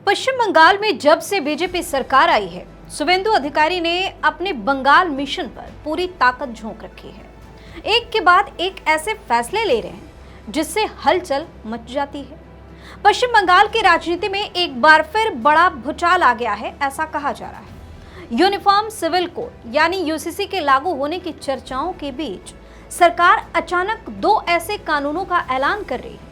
पश्चिम बंगाल में जब से बीजेपी सरकार आई है, शुवेंदु अधिकारी ने अपने बंगाल मिशन पर पूरी ताकत झोंक रखी है। एक के बाद एक ऐसे फैसले ले रहे हैं जिससे हलचल मच जाती है। पश्चिम बंगाल की राजनीति में एक बार फिर बड़ा भूचाल आ गया है, ऐसा कहा जा रहा है। यूनिफॉर्म सिविल कोड यानी यूसीसी के लागू होने की चर्चाओं के बीच सरकार अचानक दो ऐसे कानूनों का ऐलान कर रही है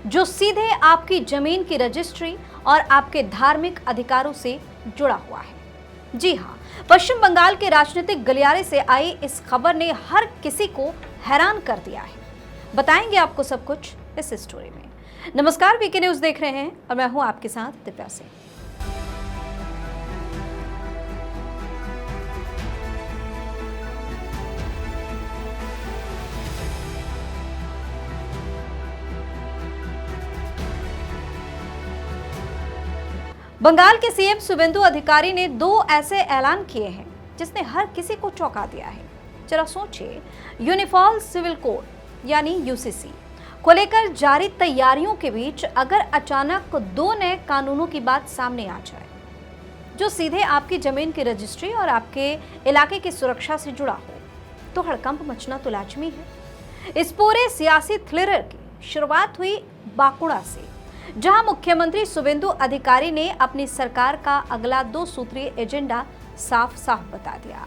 जो सीधे आपकी जमीन की रजिस्ट्री और आपके धार्मिक अधिकारों से जुड़ा हुआ है। जी हाँ, पश्चिम बंगाल के राजनीतिक गलियारे से आई इस खबर ने हर किसी को हैरान कर दिया है। बताएंगे आपको सब कुछ इस स्टोरी में। नमस्कार, वीके न्यूज देख रहे हैं और मैं हूं आपके साथ दिव्या सिंह। बंगाल के सीएम शुवेंदु अधिकारी ने दो ऐसे ऐलान किए हैं जिसने हर किसी को चौंका दिया है। जरा सोचिए, यूनिफॉर्म सिविल कोड यानी यूसीसी को लेकर जारी तैयारियों के बीच अगर अचानक दो नए कानूनों की बात सामने आ जाए जो सीधे आपकी जमीन की रजिस्ट्री और आपके इलाके की सुरक्षा से जुड़ा हो, तो हड़कंप मचना तो लाजमी है। इस पूरे सियासी थ्रिलर की शुरुआत हुई बांकुड़ा से, जहां मुख्यमंत्री शुवेंदु अधिकारी ने अपनी सरकार का अगला 2 सूत्रीय एजेंडा साफ साफ बता दिया।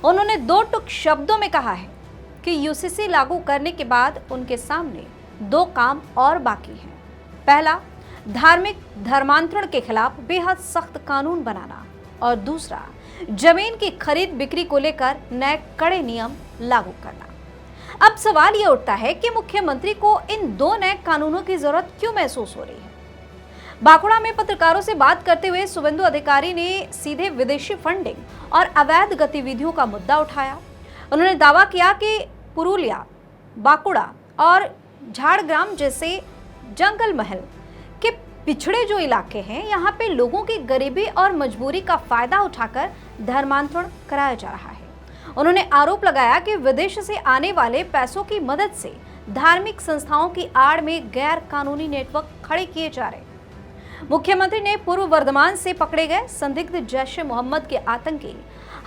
उन्होंने 2 टुक शब्दों में कहा है कि यूसीसी लागू करने के बाद उनके सामने 2 काम और बाकी हैं। पहला, धार्मिक धर्मांतरण के खिलाफ बेहद सख्त कानून बनाना, और दूसरा, जमीन की खरीद बिक्री को लेकर नए कड़े नियम लागू करना। अब सवाल ये उठता है कि मुख्यमंत्री को इन 2 नए कानूनों की जरूरत क्यों महसूस हो रही है। बांकुड़ा में पत्रकारों से बात करते हुए शुवेंदु अधिकारी ने सीधे विदेशी फंडिंग और अवैध गतिविधियों का मुद्दा उठाया। उन्होंने दावा किया कि पुरुलिया, बांकुड़ा और झाड़ग्राम जैसे जंगल महल के पिछड़े जो इलाके हैं, यहाँ पे लोगों की गरीबी और मजबूरी का फायदा उठाकर धर्मांतरण कराया जा रहा है। उन्होंने आरोप लगाया कि विदेश से आने वाले पैसों की मदद से धार्मिक संस्थाओं की आड़ में गैर कानूनी नेटवर्क खड़े किए जा रहे। मुख्यमंत्री ने पूर्व वर्धमान से पकड़े गए संदिग्ध जैश-ए-मोहम्मद के आतंकी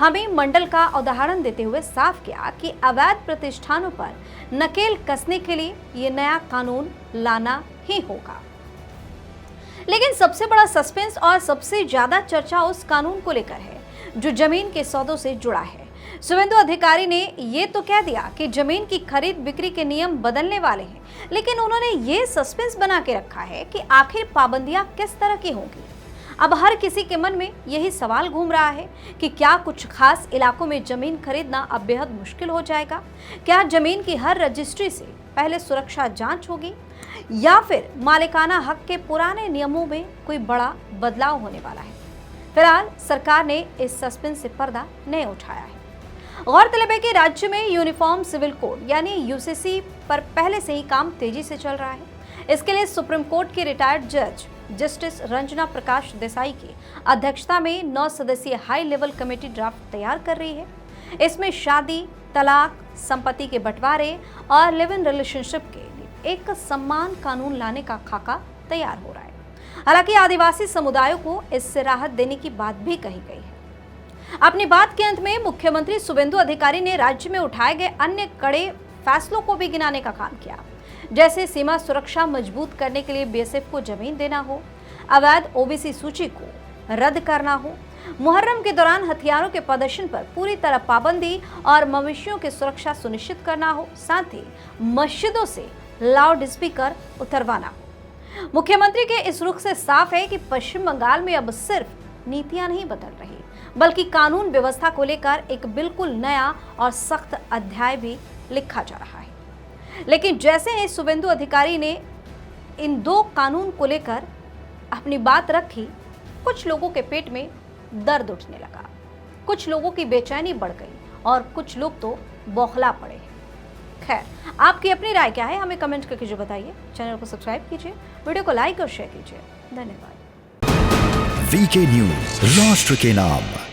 हमीम मंडल का उदाहरण देते हुए साफ किया कि अवैध प्रतिष्ठानों पर नकेल कसने के लिए ये नया कानून लाना ही होगा। लेकिन सबसे बड़ा सस्पेंस और सबसे ज्यादा चर्चा उस कानून को लेकर है जो जमीन के सौदों से जुड़ा है। शुवेंदु अधिकारी ने ये तो कह दिया कि जमीन की खरीद बिक्री के नियम बदलने वाले हैं, लेकिन उन्होंने ये सस्पेंस बना के रखा है कि आखिर पाबंदियां किस तरह की होंगी। अब हर किसी के मन में यही सवाल घूम रहा है कि क्या कुछ खास इलाकों में जमीन खरीदना अब बेहद मुश्किल हो जाएगा? क्या जमीन की हर रजिस्ट्री से पहले सुरक्षा जांच होगी, या फिर मालिकाना हक के पुराने नियमों में कोई बड़ा बदलाव होने वाला है? फिलहाल सरकार ने इस सस्पेंस से पर्दा नहीं उठाया है। गौरतलब है कि राज्य में यूनिफॉर्म सिविल कोड यानी यूसीसी पर पहले से ही काम तेजी से चल रहा है। इसके लिए सुप्रीम कोर्ट के रिटायर्ड जज जस्टिस रंजना प्रकाश देसाई की अध्यक्षता में 9 सदस्यीय हाई लेवल कमेटी ड्राफ्ट तैयार कर रही है। इसमें शादी, तलाक, संपत्ति के बंटवारे और लिव इन रिलेशनशिप के लिए एक सम्मान कानून लाने का खाका तैयार हो रहा है। हालांकि आदिवासी समुदायों को इससे राहत देने की बात भी कही गई है। अपनी बात के अंत में मुख्यमंत्री शुवेंदु अधिकारी ने राज्य में उठाए गए अन्य कड़े फैसलों को भी गिनाने का काम किया, जैसे सीमा सुरक्षा मजबूत करने के लिए बीएसएफ को जमीन देना हो, अवैध ओबीसी सूची को रद्द करना हो, मुहर्रम के दौरान हथियारों के प्रदर्शन पर पूरी तरह पाबंदी और मवेशियों की सुरक्षा सुनिश्चित करना हो, साथ ही मस्जिदों से लाउड स्पीकर उतरवाना हो। मुख्यमंत्री के इस रुख से साफ है कि पश्चिम बंगाल में अब सिर्फ नीतियां नहीं बदल रही, बल्कि कानून व्यवस्था को लेकर एक बिल्कुल नया और सख्त अध्याय भी लिखा जा रहा है। लेकिन जैसे ही शुवेंदु अधिकारी ने इन 2 कानून को लेकर अपनी बात रखी, कुछ लोगों के पेट में दर्द उठने लगा, कुछ लोगों की बेचैनी बढ़ गई और कुछ लोग तो बौखला पड़े। खैर, आपकी अपनी राय क्या है, हमें कमेंट करके जो बताइए। चैनल को सब्सक्राइब कीजिए, वीडियो को लाइक और शेयर कीजिए। धन्यवाद। वीके न्यूज, राष्ट्र के नाम।